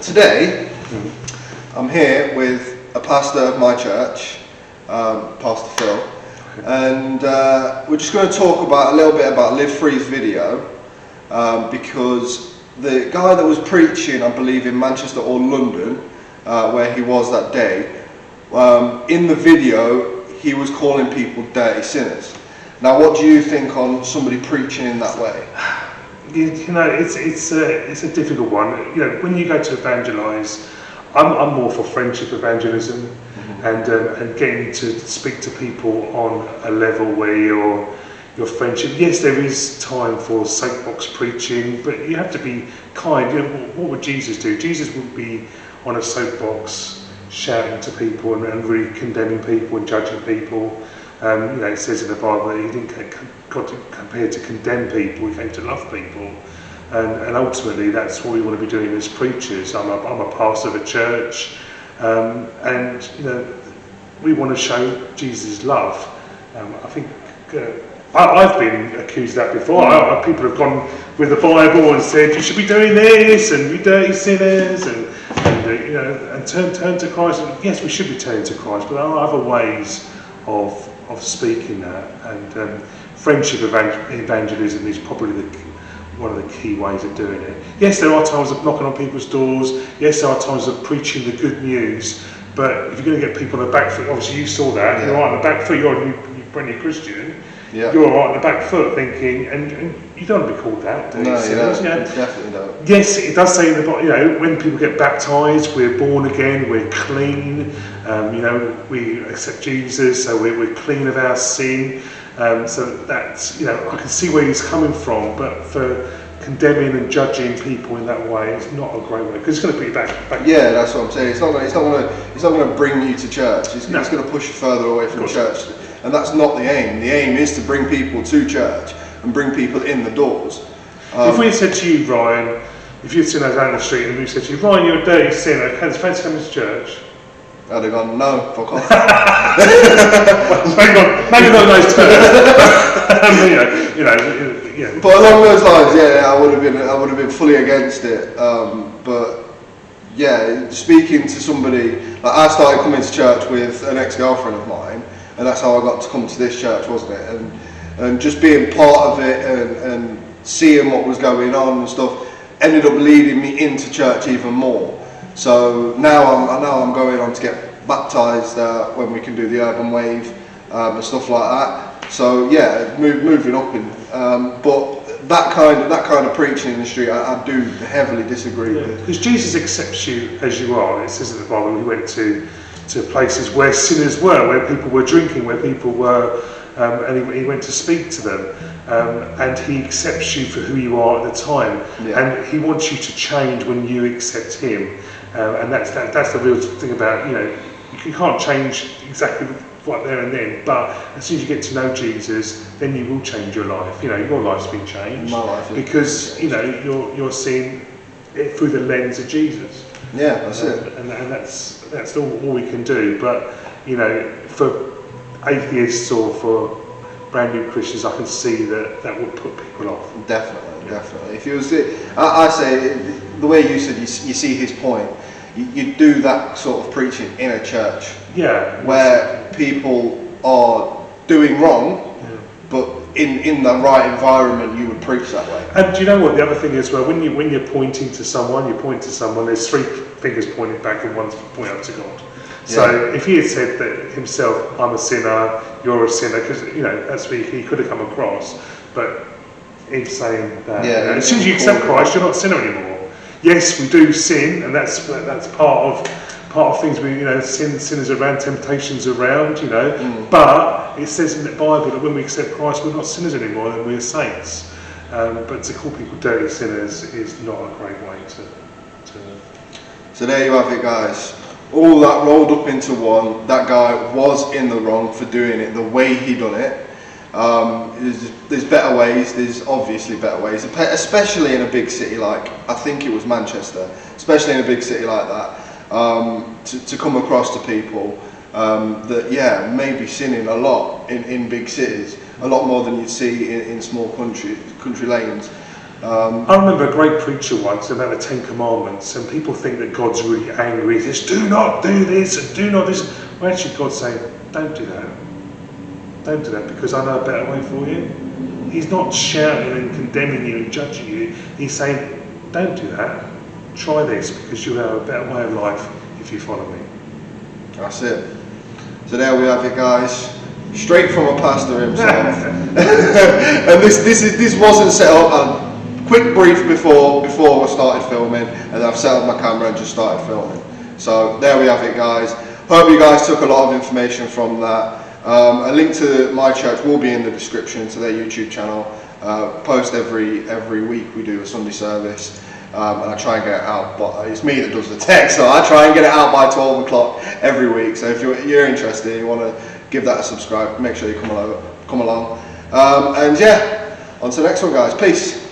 Today, I'm here with a pastor of my church, Pastor Phil, and we're just going to talk about a little bit about Live Free's video, because the guy that was preaching, I believe in Manchester or London, where he was that day, in the video he was calling people dirty sinners. Now, what do you think on somebody preaching in that way? You know, it's a difficult one. You know, when you go to evangelise, I'm more for friendship evangelism, and getting to speak to people on a level where your friendship. Yes, there is time for soapbox preaching, but you have to be kind. You know, what would Jesus do? Jesus wouldn't be on a soapbox shouting to people and really condemning people and judging people. You know, it says in the Bible that he didn't come to condemn people, he came to love people. And ultimately that's what we want to be doing as preachers. I'm a pastor of a church, and you know, we want to show Jesus' love. I think I've been accused of that before. People have gone with the Bible and said you should be doing this, and you dirty sinners, and you know, and turn to Christ. Yes, we should be turning to Christ, but there are other ways of speaking that, and friendship evangelism is probably one of the key ways of doing it. Yes, there are times of knocking on people's doors. Yes, there are times of preaching the good news. But if you're going to get people on the back foot, obviously you saw that. Yeah. You're right on the back foot. You're a brand new Christian. Yeah. You're right on the back foot, thinking, and you don't want to be called that. Do you? No, you don't. Yeah. You definitely don't. Yes, it does say in the Bible. You know, when people get baptised, we're born again. We're clean. You know, we accept Jesus, so we're clean of our sin. So that's, you know, I can see where he's coming from, but for condemning and judging people in that way, it's not a great way, because it's going to put you back. Yeah, that's what I'm saying. It's not going to bring you to church. It's going to push you further away from church, and that's not the aim. The aim is to bring people to church and bring people in the doors. If we had said to you, Ryan, if you'd seen us down the street and we said to you, Ryan, you're a dirty sinner, fancy coming to church? I'd have gone, no, fuck off. Maybe not those terms. Yeah. But along those lines, yeah, I would have been fully against it. But yeah, speaking to somebody, like I started coming to church with an ex-girlfriend of mine, and that's how I got to come to this church, wasn't it? And just being part of it and seeing what was going on and stuff ended up leading me into church even more. So now I'm going on to get baptised when we can do the urban wave and stuff like that. So yeah, moving up in. But that kind of preaching in the street, I do heavily disagree with. Because Jesus accepts you as you are. It says in the Bible, he went to places where sinners were, where people were drinking, where people were, and he went to speak to them. And he accepts you for who you are at the time, and he wants you to change when you accept him. And that's the real thing about, you know, you can't change exactly right there and then, but as soon as you get to know Jesus, then you will change your life. You know, your life's been changed. My life is because you know you're seeing it through the lens of Jesus. Yeah, that's it. And that's all we can do. But you know, for atheists or for brand new Christians, I can see that would put people off. Definitely. If you was, I say the way you said, you see his point. You do that sort of preaching in a church, where people are doing wrong, but in the right environment, you would preach that way. And do you know what the other thing is? Well, when you're pointing to someone, there's three fingers pointing back and one's pointing up to God. So if he had said that himself, I'm a sinner, you're a sinner, because you know that's what he could have come across, but he's saying that as soon as you accept Christ, you're not a sinner anymore. Yes, we do sin, and that's part of things. We, you know, sin is around, temptations around, you know. But it says in the Bible that when we accept Christ, we're not sinners anymore, and we're saints. But to call people dirty sinners is not a great way to. So there you have it, guys. All that rolled up into one. That guy was in the wrong for doing it the way he done it. There's better ways, there's obviously better ways, especially in a big city like, I think it was Manchester, especially in a big city like that, to come across to people that may be sinning a lot in big cities, a lot more than you'd see in small country lanes. I remember a great preacher once about the Ten Commandments, and people think that God's really angry. He says, do not do this and do not this. Well, actually, God's saying, don't do that. Don't do that, because I know a better way for you. He's not shouting and condemning you and judging you. He's saying, don't do that. Try this, because you'll have a better way of life if you follow me. That's it. So there we have it, guys. Straight from a pastor himself. And this wasn't set up. A quick brief before I started filming, and then I've set up my camera and just started filming. So there we have it, guys. Hope you guys took a lot of information from that. A link to my church will be in the description, to their YouTube channel. Post every week. We do a Sunday service. And I try and get it out, but it's me that does the tech, so I try and get it out by 12 o'clock every week. So if you're interested and you want to give that a subscribe, make sure you come along. And yeah, on to the next one, guys. Peace.